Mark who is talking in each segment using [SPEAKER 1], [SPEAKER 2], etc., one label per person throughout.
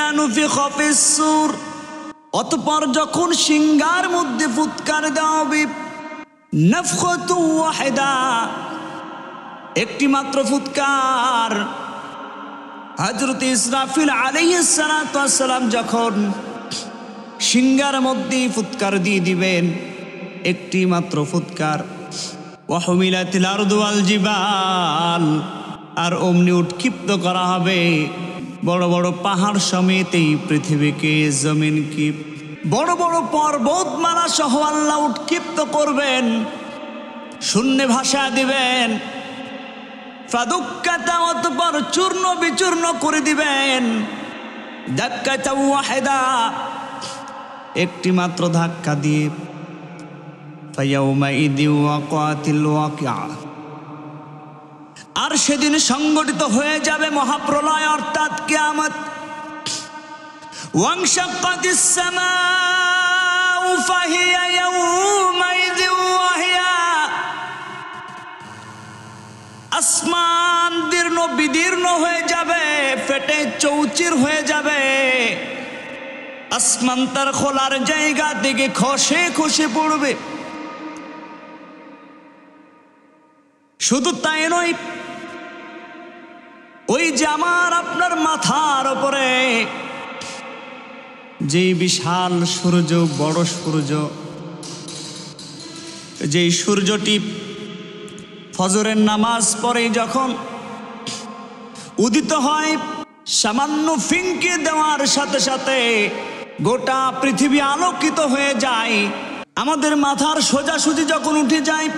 [SPEAKER 1] ফাইদা নুফিখা ফিস-সূর, অতঃপর যখন সিংহার মধ্যে ফুৎকার দেওয়া হবে, নাফখাতু ওয়াহিদা, একটি মাত্র ফুৎকার। হযরত ইসরাফিল আলাইহিস সালাতু ওয়াস সালাম যখন সিংহার মধ্যে ফুৎকার দিয়ে দিবেন, একটি মাত্র ফুৎকার। ওয়াহুমিলাতিল আরদু ওয়াল জিবাল, আর অমনি উৎক্ষিপ্ত করা হবে বড় বড় পাহাড় সমেত এই পৃথিবীকে, জমিনকে, বড় বড় পর্বতমালা সহ আল্লাহ উৎক্ষিপ্ত করবেন, শূন্যে ভাষা দিবেন। ফাদুক্কাতা, অতঃপর চূর্ণ বিচূর্ণ করে দিবেন। দাক্কাতা ওয়াহিদা, একটি মাত্র ধাক্কা দিয়ে। ফায়াউমাইযি ওয়াকাতিল ওয়াকিআ, আর সেদিন সংগঠিত হয়ে যাবে মহাপ্রলয় অর্থাৎ কিয়ামত। ওয়ানশাক্কাতিস সামাউ ফাহিয়া ইয়াউমাইযি ওয়াহিয়া, আসমান দীর্ণ বিদীর্ণ হয়ে যাবে, ফেটে চৌচির হয়ে যাবে। আসমান তার খোলার জায়গা থেকে খসে খসে পড়বে। শুধু তাই নয়, ওই যে আমার আপনার মাথার উপরে যে বিশাল সূর্য, বড় সূর্য, যেই সূর্যটি ফজরের নামাজ পড়ে যখন উদিত হয়, সামান্য ফিঙ্কি দেওয়ার সাথে সাথে গোটা পৃথিবী আলোকিত হয়ে যায়। আমাদের মাথার সোজাসুজি যখন উঠে যায়,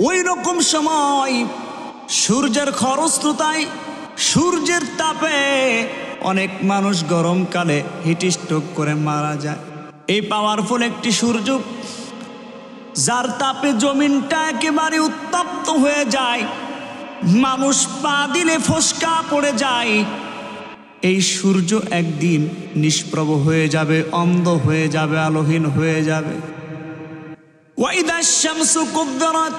[SPEAKER 1] ওই রকম সময় সূর্যের খরস্রোতায়, সূর্যের তাপে অনেক মানুষ গরমকালে হিটস্ট্রোক করে মারা যায়। এই পাওয়ারফুল একটি সূর্য, যার তাপে জমিনটা একেবারে উত্তপ্ত হয়ে যায়, মানুষ পা দিলে ফসকা পড়ে যায়। এই সূর্য একদিন নিষ্প্রভ হয়ে যাবে, অন্ধ হয়ে যাবে, আলোহীন হয়ে যাবে। ওয়াইদাশ শামসু কুদ্দারাত,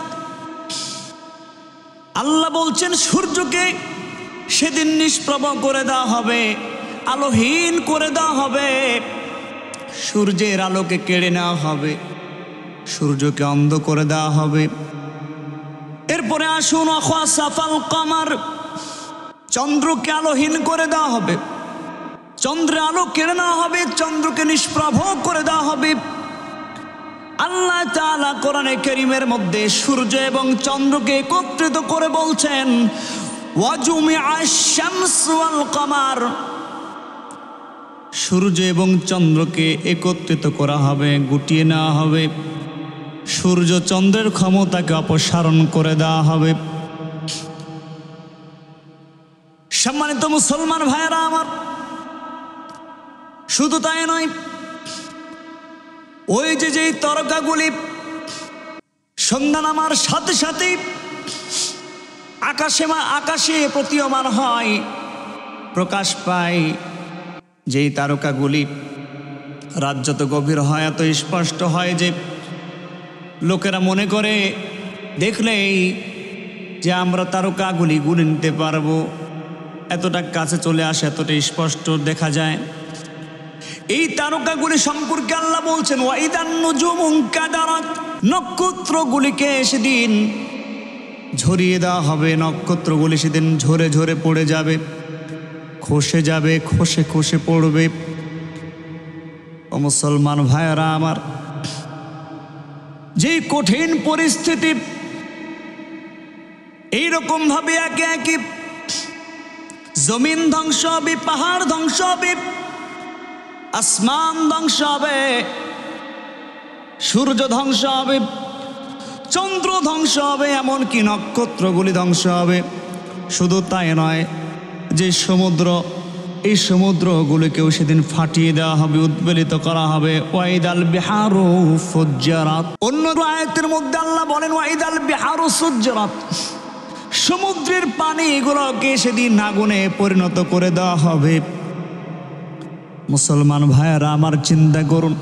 [SPEAKER 1] আল্লাহ বলছেন সূর্যকে সেদিন নিষ্প্রভ করে দেওয়া হবে, আলোহীন করে দেওয়া হবে, সূর্যের আলোকে কেড়ে নেওয়া হবে, সূর্যকে অন্ধ করে দেওয়া হবে। এরপরে আসুন খাসাফাল কমার, চন্দ্রকে আলোহীন করে দেওয়া হবে, চন্দ্রের আলো কেড়ে নেওয়া হবে, চন্দ্রকে নিষ্প্রভ করে দেওয়া হবে। আল্লাহ তাআলা কোরআনে কারীমের মধ্যে সূর্য এবং চন্দ্রকে একত্রিত করে বলছেন, ওয়াজুমিআশ শামসু ওয়াল কমার, সূর্য এবং চন্দ্রকে একত্রিত করা হবে, গুটিয়ে নেওয়া হবে, সূর্য চন্দ্রের ক্ষমতাকে অপসারণ করে দেওয়া হবে। সম্মানিত মুসলমান ভাইয়েরা আমার, শুধু তাই নয়, ওই যে যেই তারকাগুলি সন্ধ্যা নামার সাথে সাথেই আকাশে প্রতীয়মান হয়, প্রকাশ পায়, যেই তারকাগুলি রাত যত গভীর হয় এত স্পষ্ট হয় যে লোকেরা মনে করে দেখলেই যে আমরা তারকাগুলি গুনে নিতে পারবো, এতটা কাছে চলে আসে, এতটা স্পষ্ট দেখা যায়। এই তারকাগুলি সম্পর্কে আল্লাহ বলছেন, ওয়াইদান নুজুমু ইনকাদারাত, নক্ষত্রগুলিকে সেদিন ঝরিয়ে দেওয়া হবে, নক্ষত্রগুলি সেদিন ঝরে ঝরে পড়ে যাবে, খসে যাবে, খসে খসে পড়বে। ও মুসলমান ভাইয়েরা আমার, যে কঠিন পরিস্থিতি এইরকম ভাবে একে একে জমিন ধ্বংস হবে, পাহাড় ধ্বংস হবে, আসমান ধ্বংস হবে, সূর্য ধ্বংস হবে, চন্দ্র ধ্বংস হবে, এমনকি নক্ষত্রগুলি ধ্বংস হবে। শুধু তাই নয়, যে সমুদ্র, এই সমুদ্রগুলিকেও সেদিন ফাটিয়ে দেওয়া হবে, উদ্বেলিত করা হবে। ওয়াইদাল বিহারু ফুজ্জারাত, অন্য আয়াতের মধ্যে আল্লাহ বলেন ওয়াইদাল বিহারু সুজ্জারাত, সমুদ্রের পানি এগুলোকে সেদিন আগুনে পরিণত করে দেওয়া হবে। মুসলমান ভাইয়েরা আমার, চিন্তা করুন,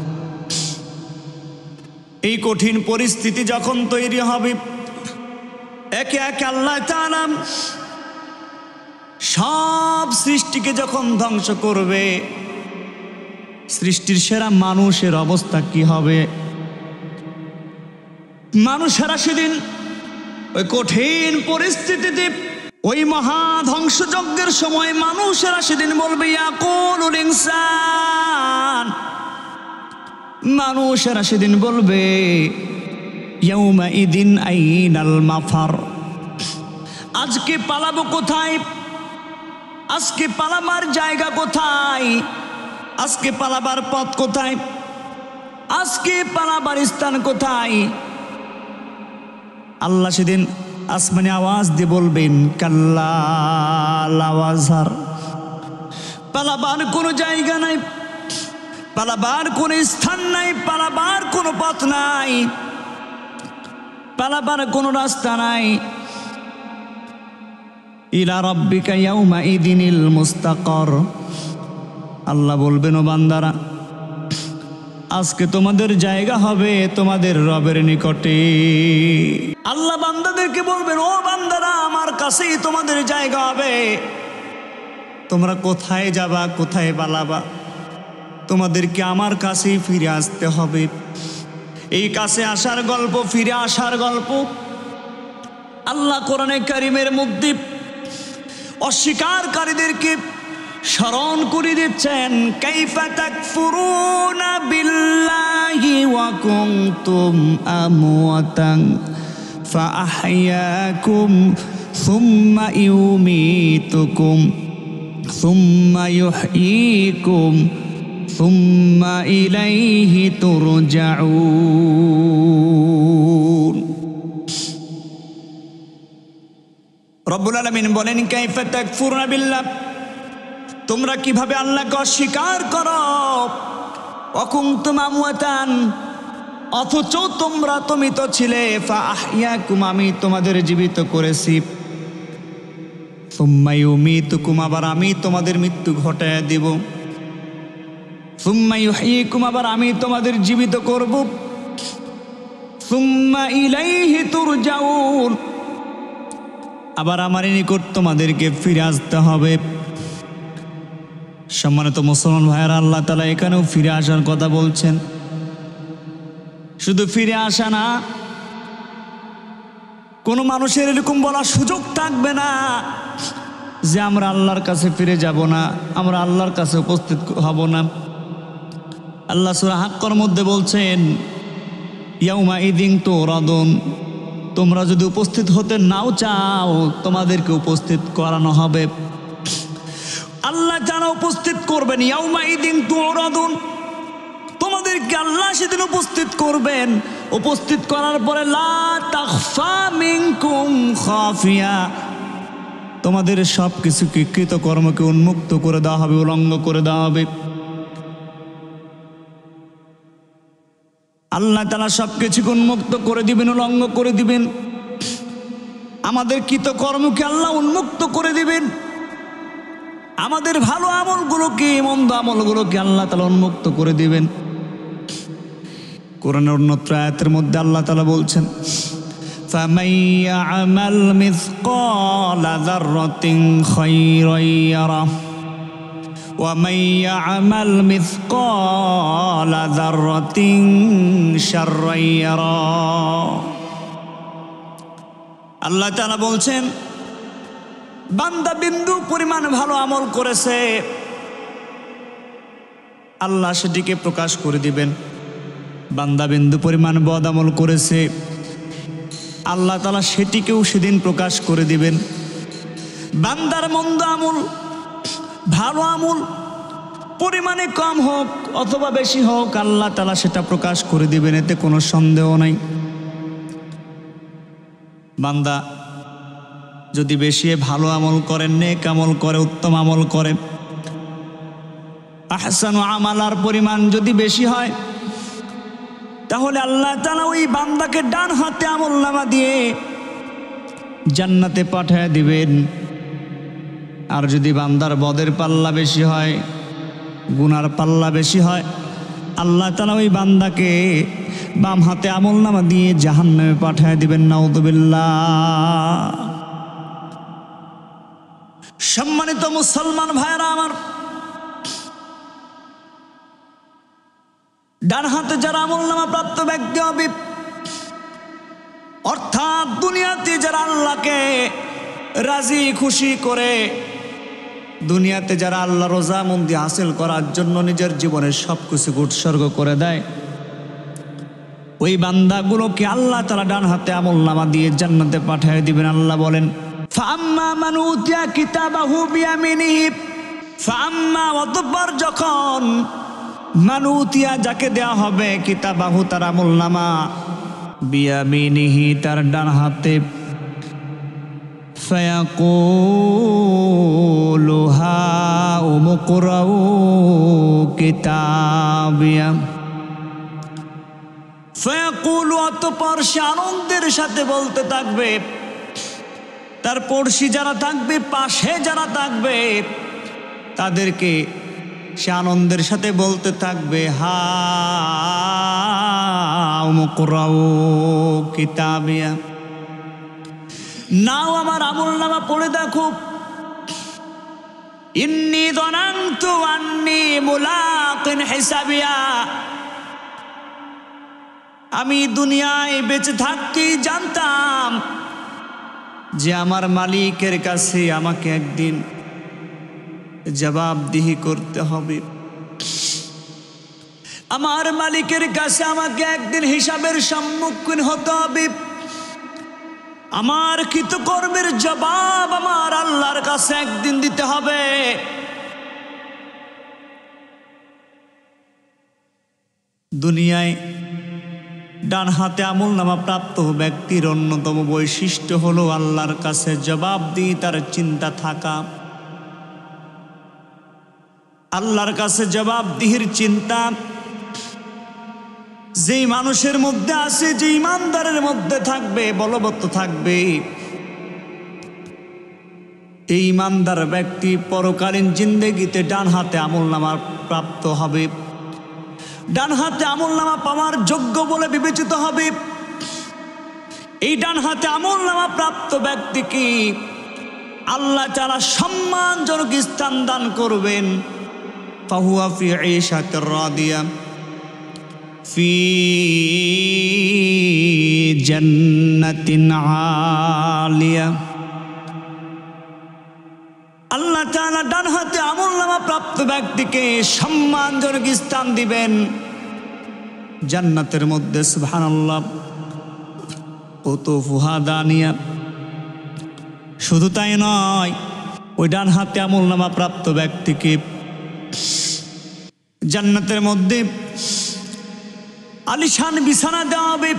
[SPEAKER 1] এই কঠিন পরিস্থিতি যখন তৈরি হবে, একে একে আল্লাহ তাআলা সব সৃষ্টিকে যখন ধ্বংস করবে, সৃষ্টির সেরা মানুষের অবস্থা কি হবে? মানুষেরা সেদিন ওই কঠিন পরিস্থিতিতে, ওই মহা ধ্বংসযজ্ঞের সময় মানুষেরা সেদিন বলবে ইয়াকুলুল ইনসান, মানুষেরা সেদিন বলবে ইয়াউমাইদিন আইনাল মাফার, আজকে পালাবো কোথায়? আজকে পালাবার জায়গা কোথায়? আজকে পালাবার পথ কোথায়? আজকে পালাবার স্থান কোথায়? আল্লাহ সেদিন আসমানে আওয়াজ দিয়ে বলবেন কাল্লা লা ওয়াজহার, পালাবার কোনো জায়গা নাই, পালাবার কোনো স্থান নাই, পালাবার কোনো পথ নাই, পালাবার কোনো রাস্তা নাই। ইলা রাব্বিকা ইয়াউমাইদিনিল মুস্তাকার, আল্লাহ বলবেন ও বান্দারা, আজকে তোমাদের জায়গা হবে তোমাদের রবের নিকটে। আল্লাহ বান্দাদেরকে বলবেন ও বান্দারা, আমার কাছেই তোমাদের জায়গা হবে। তোমরা কোথায় যাবা, কোথায় পালাবা? তোমাদেরকে আমার কাছেই ফিরে আসতে হবে। এই কাছে আসার গল্প, ফিরে আসার গল্প আল্লাহ কোরআনে কারিমের মধ্যে অস্বীকারীদেরকে স্মরণ করে দিচ্ছেন। কাইফা তাকফুরুনা বিল্লাহি ওয়া কুনতুম আমওয়াতান ফাআহইয়াকুম সুম্মা ইউমীতুকুম সুম্মা ইউহয়ীকুম সুম্মা ইলাইহি তুরজাউন। রব্বুল আলামিন বলেন কাইফা তাকফুরুনা বিল্লাহ, তোমরা কিভাবে আল্লাহকে অস্বীকার করো? ওয়া কুনতুম আমওয়াতান, অথচ তোমরা তুমি তো ছিলে। ফাআহইয়াকুম, আমি তোমাদের জীবিত করেছি। সুম্মা ইউমীতুকুম, আবার আমি তোমাদের মৃত্যু ঘটায় দিব। সুম্মা ইউহয়ীকুম, আবার আমি তোমাদের জীবিত করব। সুম্মা ইলাইহি তুরজাউন, আবার আমার নিকট তোমাদেরকে ফিরে আসতে হবে। সম্মানিত মুসলমান ভাইয়েরা, আল্লাহ তাআলা এখানেও ফিরে আসার কথা বলছেন। শুধু ফিরে আসা না, কোনো মানুষের এরকম বলার সুযোগ থাকবে না যে আমরা আল্লাহর কাছে ফিরে যাব না, আমরা আল্লাহর কাছে উপস্থিত হব না। আল্লাহ সূরা হাক্কর মধ্যে বলছেন ইয়াউমাইদিন তুরাদুন, তোমরা যদি উপস্থিত হতে নাও চাও তোমাদেরকে উপস্থিত করানো হবে। আল্লাহ যারা উপস্থিত করবেন, ইয়াউমাইদিন তুরাদুন, তোমাদেরকে আল্লাহ সেদিন উপস্থিত করবেন। উপস্থিত করার পরে লা তাখফা মিনকুম খাফিয়া, তোমাদের সব কিছুকে, কৃতকর্মকে উন্মুক্ত করে দেওয়া হবে, উলঙ্গ করে দেওয়া হবে। আল্লাহ তাআলা সব কিছুকে উন্মুক্ত করে দিবেন, উলঙ্গ করে দিবেন। আমাদের কৃতকর্মকে আল্লাহ উন্মুক্ত করে দিবেন। আমাদের ভালো আমলগুলোকে, মন্দ আমলগুলোকে আল্লাহ তাআলা উন্মুক্ত করে দিবেন। কোরআনের অন্যত্র আয়াতের মধ্যে আল্লাহ তাআলা বলছেন ফামান ইয়া'মাল মিসকালা যাররাতিন খায়রান ইয়ারাহ ওয়া মান ইয়া'মাল মিসকালা যাররাতিন শাররান ইয়ারাহ। আল্লাহ তাআলা বলছেন বান্দা বিন্দু পরিমাণ ভালো আমল করেছে, আল্লাহ সেটিকে প্রকাশ করে দিবেন। বান্দা বিন্দু পরিমাণ বদ আমল করেছে, আল্লাহ তাআলা সেটিকেও সেদিন প্রকাশ করে দিবেন। বান্দার মন্দ আমল, ভালো আমল পরিমাণে কম হোক অথবা বেশি হোক, আল্লাহ তাআলা সেটা প্রকাশ করে দিবেন, এতে কোনো সন্দেহ নাই। বান্দা যদি বেশি ভালো আমল করে, নেক আমল করে, উত্তম আমল করে, আহসানু আমালার পরিমাণ যদি বেশি হয়, তাহলে আল্লাহ তাআলা ওই বান্দাকে ডান হাতে আমলনামা দিয়ে জান্নাতে পাঠিয়ে দিবেন। আর যদি বান্দার বদের পাল্লা বেশি হয়, গুনার পাল্লা বেশি হয়, আল্লাহ তাআলা ওই বান্দাকে বাম হাতে আমলনামা দিয়ে জাহান্নামে পাঠিয়ে দিবেন। নাউযুবিল্লাহ। সম্মানিত সম্মানিত মুসলমান ভাইরা আমার, ডান হাতে যারা আমলনামা প্রাপ্ত ব্যক্তি হবে, অর্থাৎ দুনিয়াতে যারা আল্লাহকে রাজি খুশি করে, দুনিয়াতে যারা আল্লাহ রজামন্দি হাসিল করার জন্য নিজের জীবনের সবকিছু উৎসর্গ করে দেয়, ওই বান্দাগুলোকে আল্লাহ তাআলা ডান হাতে আমলনামা দিয়ে জান্নাতে পাঠিয়ে দিবেন। আল্লাহ বলেন, ফাআম্মা মান উতিয়া কিতাবাহু বিয়ামিনিহি, ফাআম্মা, অতঃপর যখন মান উতিয়া, যাকে দেওয়া হবে কিতাবাহু, তার আমলনামা, বিয়ামিনিহি, তার ডান হাতে, ফায়াকুলু হাউম ইকরাউ কিতাবিয়া, ফায়াকুলু, অতঃপর সে আনন্দের সাথে বলতে থাকবে, তার পড়শি যারা থাকবে, পাশে যারা থাকবে, তাদেরকে সে আনন্দের সাথে বলতে থাকবে, হাউম ইকরাউ কিতাবিয়া, নাও আমার আমলনামা পড়ে দেখো, ইন্নী যানানতু আন্নী মুলাকিন হিসাবিয়া, আমি দুনিয়ায় বেঁচে থাকতেই জানতাম যে আমার মালিকের কাছে আমাকে একদিন জবাবদিহি করতে হবে, আমার মালিকের কাছে আমাকে একদিন হিসাবের সম্মুখীন হতে হবে, আমার কৃতকর্মের জবাব আমার আল্লাহর কাছে একদিন দিতে হবে। দুনিয়ায় ডান হাতে আমলনামা প্রাপ্ত ব্যক্তির অন্যতম বৈশিষ্ট্য হলো আল্লাহর কাছে জবাবদিহিতার চিন্তা থাকা, আল্লাহর কাছে জবাবদিহির চিন্তা যেই মানুষের মধ্যে আছে, যে ইমানদারের মধ্যে থাকবে, বলবৎ থাকবে, এই ইমানদার ব্যক্তি পরকালীন জিন্দেগিতে ডান হাতে আমলনামা প্রাপ্ত হবে, ডান হাতে আমলনামা পাওয়ার যোগ্য বলে বিবেচিত হবে। এই ডান হাতে আমলনামা প্রাপ্ত ব্যক্তিকে আল্লাহ তাআলা সম্মানজনক স্থান দান করবেন, ফাহুয়া ফি ঈশাতির রাদিয়া, ফি জান্নাতিন আলিয়া। আল্লাহ তাআলা ডান হাতে আমলনামা প্রাপ্ত ব্যক্তিকে সম্মানজনক স্থান দিবেন জান্নাতের মধ্যে, সুবহানাল্লাহ। কুতুফুহা দানিয়া, শুধু তাই নয়, ওই ডান হাতে আমলনামা প্রাপ্ত ব্যক্তিকে জান্নাতের মধ্যে আলিশান বিছানা দেওয়া হবে,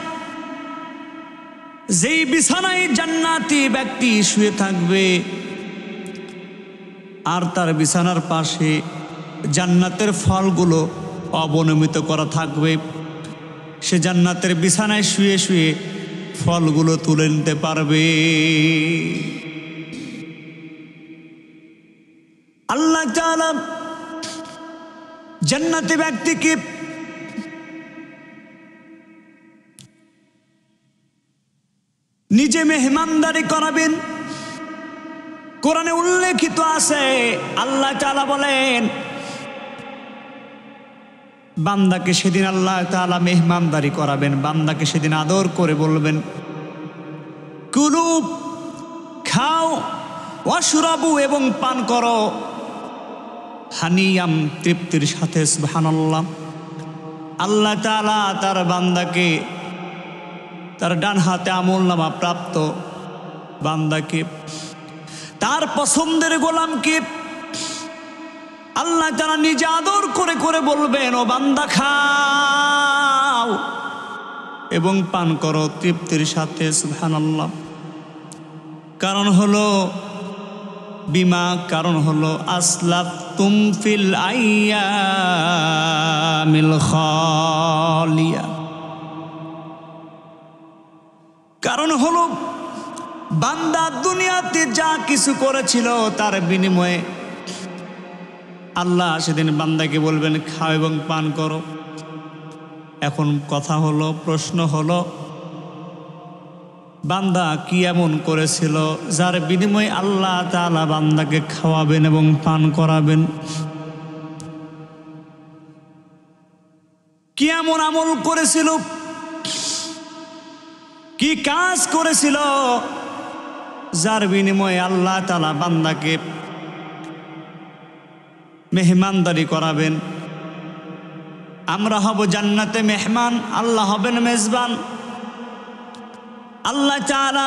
[SPEAKER 1] যেই বিছানায় জান্নাতি ব্যক্তি শুয়ে থাকবে, আর তার বিছানার পাশে জান্নাতের ফলগুলো অবনমিত করা থাকবে, সে জান্নাতের বিছানায় শুয়ে শুয়ে ফলগুলো তুলে নিতে পারবে। আল্লাহ তাআলা জান্নাতি ব্যক্তিকে নিজে মেহমানদারি করাবেন। কোরআনে উল্লেখিত আছে, আল্লাহ তাআলা বলেন, বান্দাকে সেদিন আল্লাহ তাআলা মেহমানদারি করাবেন, বান্দাকে সেদিন আদর করে বলবেন, কুলু, খাও, ওয়াশরাবু, এবং পান করো, হানিয়াম, তৃপ্তির সাথে, সুবহানাল্লাহ। আল্লাহ তাআলা তার বান্দাকে, তার ডান হাতে আমলনামা প্রাপ্ত বান্দাকে, তার পছন্দের গোলামকে আল্লাহ তাআলা নিজে আদর করে করে বলবেন, ও বান্দা খাও এবং পান করো তৃপ্তির সাথে, সুবহানাল্লাহ। কারণ হলো বিমা, কারণ হলো আসলাফতুম ফিল আইয়ামিল খালিয়া, কারণ হলো বান্দা দুনিয়াতে যা কিছু করেছিল তার বিনিময়ে আল্লাহ সেদিন বান্দাকে বলবেন, খাও এবং পান করো। এখন কথা হলো, প্রশ্ন হলো, বান্দা কি এমন করেছিল যার বিনিময়ে আল্লাহ তাআলা বান্দাকে খাওয়াবেন এবং পান করাবেন? কি এমন আমল করেছিল, কি কাজ করেছিল যার বিনিময়ে আল্লাহ তাআলা বান্দাকে মেহমানদারি করাবেন? আমরা হব জান্নাতে মেহমান, আল্লাহ হবেন মেজবান। আল্লাহ তাআলা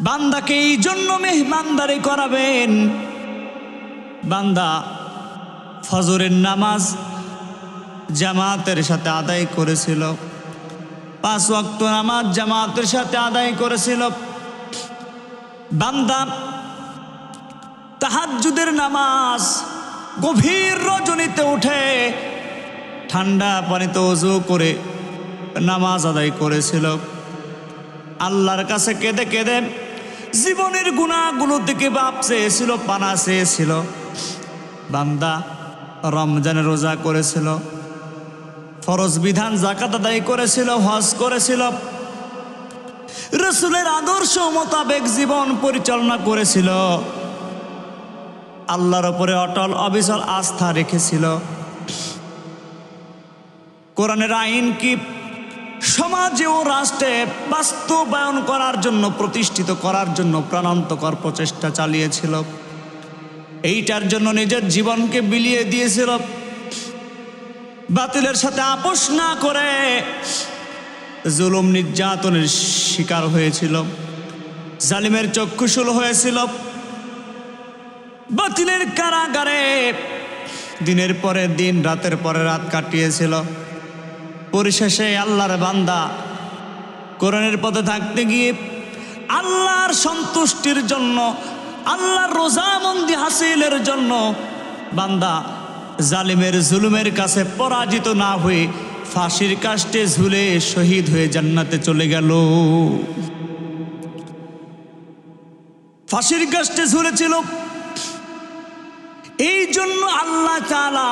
[SPEAKER 1] বান্দাকে এই জন্য মেহমানদারি করাবেন, বান্দা ফজরের নামাজ জামাতের সাথে আদায় করেছিল, 5 ওয়াক্ত নামাজ জামাতের সাথে আদায় করেছিল। বান্দা তাহাজ্জুদের নামাজ গভীর রজনীতে উঠে ঠান্ডা পানিতে ওযু করে নামাজ আদায় করেছিল। আল্লাহর কাছে কেঁদে কেঁদে জীবনের গুনাহগুলো থেকে বাপ চেয়েছিল, পানা চেয়েছিল। বান্দা রমজানের রোজা করেছিল, ফরজ বিধান যাকাত আদায় করেছিল, হজ করেছিল, রাসূলের আদর্শ মোতাবেক জীবন পরিচালনা করেছিল, আল্লাহর উপরে অটল অবিচল আস্থা রেখেছিল। কোরআনের আইন কি সমাজে ও রাষ্ট্রে বাস্তবায়ন করার জন্য, প্রতিষ্ঠিত করার জন্য প্রাণান্তকর প্রচেষ্টা চালিয়েছিল। এইটার জন্য নিজের জীবনকে বিলিয়ে দিয়েছিল। বাতিলের সাথে আপোষ না করে জুলুম নির্যাতনের শিকার হয়েছিল, জালিমের চক্ষুশূল হয়েছিল, বাতিলের কারাগারে দিনের পরে দিন, রাতের পরে রাত কাটিয়েছিল। পরিশেষে আল্লাহর বান্দা কোরআনের পথে থাকতে গিয়ে আল্লাহর সন্তুষ্টির জন্য, আল্লাহর রোজামন্দি হাসিলের জন্য বান্দা জালিমের জুলুমের কাছে পরাজিত না হয়ে ফাঁসির কাষ্টে ঝুলে শহীদ হয়ে জান্নাতে চলে গেল। ফাঁসির কাষ্টে ঝুলেছিল, এই জন্য আল্লাহ তাআলা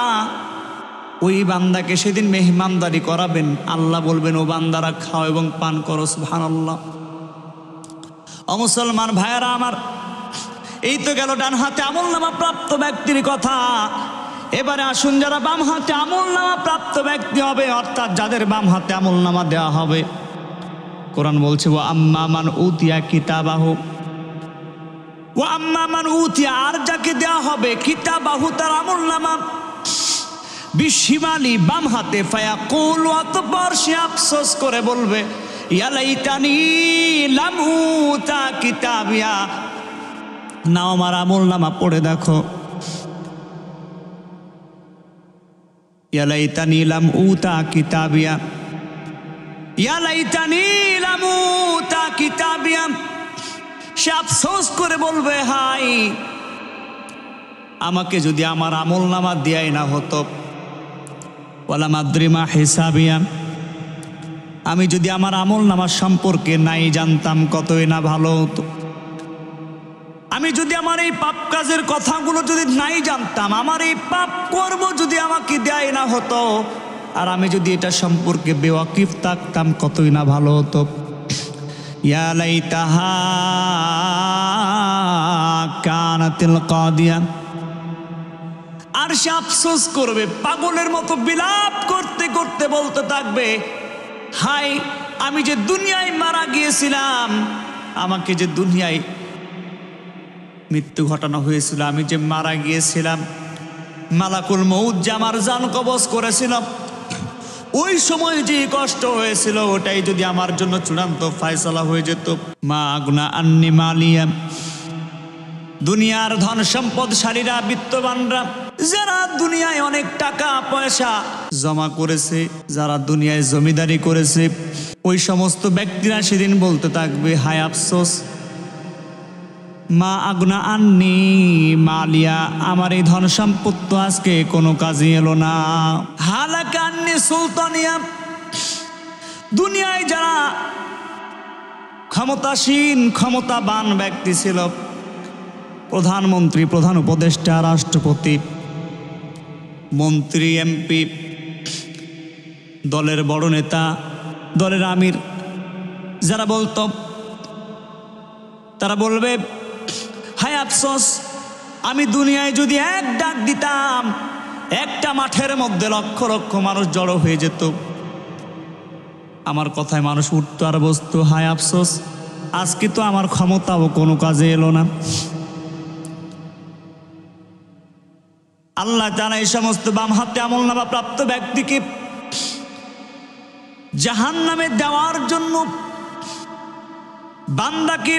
[SPEAKER 1] ওই বান্দাকে সেদিন মেহমানদারি করাবেন। আল্লাহ বলবেন, ও বান্দারা খাও এবং পান করো। সুবহানাল্লাহ। ও মুসলমান ভাইয়েরা আমার, এই তো গেল ডান হাতে আমলনামা প্রাপ্ত ব্যক্তির কথা। এবারে আসুন যারা বাম হাতে আমলনামা প্রাপ্ত ব্যক্তি হবে, অর্থাৎ যাদের বাম হাতে আমলনামা দেওয়া হবে। কোরআন বলছে, ওয়া আম্মা মান উতিয়া কিতাবাহু, ওয়া আম্মা মান উতিয়া, আর যাকে দেওয়া হবে কিতাবাহু তার আমলনামা বিশিমালি বাম হাতে, ফায়াকুল, অতঃপর সে আফসোস করে বলবে, ইয়া লাইতানি লাম উতা কিতাবিয়া, নাও আমার আমলনামা পড়ে দেখো। ইয়া লাইতানি লাম উতা কিতাবিয়া, ইয়া লাইতানি লাম উতা কিতাবিয়া, সে আফসোস করে বলবে, হাই আমাকে যদি আমার আমলনামা দেয়াই না হতো। ওয়ালা মাদ্রি মা হিসাবিয়া, আমি যদি আমার আমলনামা সম্পর্কে নাই জানতাম কতই না ভালো হতো। আমি যদি আমার এই পাপ কাজের কথাগুলো যদি নাই জানতাম, আমার এই পাপ কর্ম যদি আমাকে দেয় না হতো, আর আমি যদি এটা সম্পর্কে বেওয়াকিফ থাকতাম কতই না ভালো হতো। ইয়া লাইতাহা কানাতিল কাদিয়া, আর সে আফসোস করবে, পাগলের মতো বিলাপ করতে করতে বলতে থাকবে, হাই আমি যে দুনিয়ায় মারা গিয়েছিলাম, আমাকে যে দুনিয়ায় মৃত্যু ঘটানো হয়েছিল, আমি যে মারা গিয়েছিলাম, মালাকুল মউত যে আমার জান কবজ করেছিল, ওই সময় যে কষ্ট হয়েছিল, ওটাই যদি আমার জন্য চূড়ান্ত ফায়সালা হয়ে যেত। মা আগুনা আন্নি মালিয়া, দুনিয়ার ধন সম্পদশালীরা, বিত্তবানরা, যারা দুনিয়ায় অনেক টাকা পয়সা জমা করেছে, যারা দুনিয়ায় জমিদারি করেছে, ওই সমস্ত ব্যক্তিরা সেদিন বলতে থাকবে, হায় আফসোস, মা আগুনা আন্নি মালিয়া, আমার এই ধন সম্পদ আজকে কোনো কাজে এলো না। হালাকা আন্নি সুলতানিয়া, দুনিয়ায় যারা ক্ষমতাসীন ক্ষমতাবান ব্যক্তি ছিল, প্রধানমন্ত্রী, প্রধান উপদেষ্টা, রাষ্ট্রপতি, মন্ত্রী, এমপি, দলের বড় নেতা, দলের আমির, যারা বলতো তারা বলবে, হায় আফসোস, আমি দুনিয়ায় যদি এক ডাক দিতাম একটা মাঠের মধ্যে লক্ষ লক্ষ মানুষ জড়ো হয়ে যেত, আমার কথায় মানুষ উঠতো আর বসতো, হায় আফসোস, আজকে তো আমার ক্ষমতাও কোনো কাজে এলো না। আল্লাহ তাআলা এই সমস্ত বাম হাতে আমলনামা প্রাপ্ত ব্যক্তিকে জাহান্নামে দেওয়ার জন্য বান্দাকে,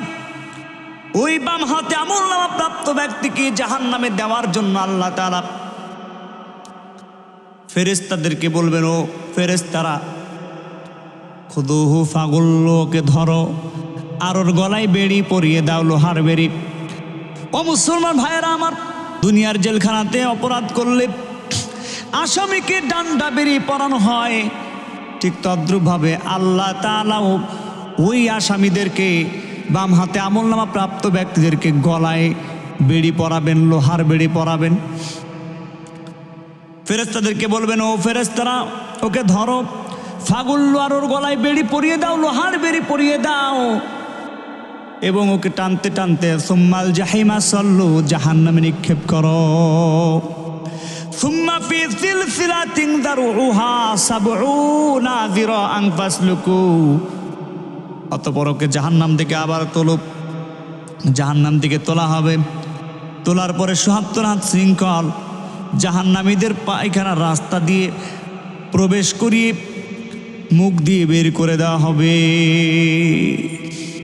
[SPEAKER 1] ওই বাম হাতে আমলনামা প্রাপ্ত ব্যক্তিকে জাহান্নামে দেওয়ার জন্য আল্লাহ তাআলা ফেরেশতাদেরকে বলবেন, ও ফেরেশতারা, খুদুহু ফাগুল্লোকে ধরো, আর ওর গলায় বেড়ি পরিয়ে দাও, লোহার বেড়ি। ও মুসলমান ভাইয়েরা আমার, দুনিয়ার জেলখানাতে অপরাধ করলে আসামিকে ডান্ডা বেড়ি পরানো হয়, ঠিক তদ্রূপভাবে আল্লাহ তাআলাও ওই আসামিদেরকে, বাম হাতে আমলনামা প্রাপ্ত ব্যক্তিদেরকে গলায় বেড়ি পরাবেন, লোহার বেড়ি পরাবেন। ফেরেশতাদেরকে বলবেন, ও ফেরেশতারা, ওকে ধরো, ফাগুল্লো, আর ওর গলায় বেড়ি পরিয়ে দাও, লোহার বেড়ি পরিয়ে দাও, এবং ওকে টানতে টানতে সুম্মাল জাহিমা সাল্লু, জাহান্নামে নিক্ষেপ করো। সুম্মা ফি সিলসিলাতিন দারউহা সাবউনা যিরাআন ফাসলুকু। অতঃপর ওকে জাহান্নাম থেকে আবার তোলো, জাহান্নাম থেকে তোলা হবে। তোলার পরে ৭৭ হাত শৃঙ্খল জাহান্নামীদের পায়খানার রাস্তা দিয়ে প্রবেশ করিয়ে মুখ দিয়ে বের করে দেওয়া হবে।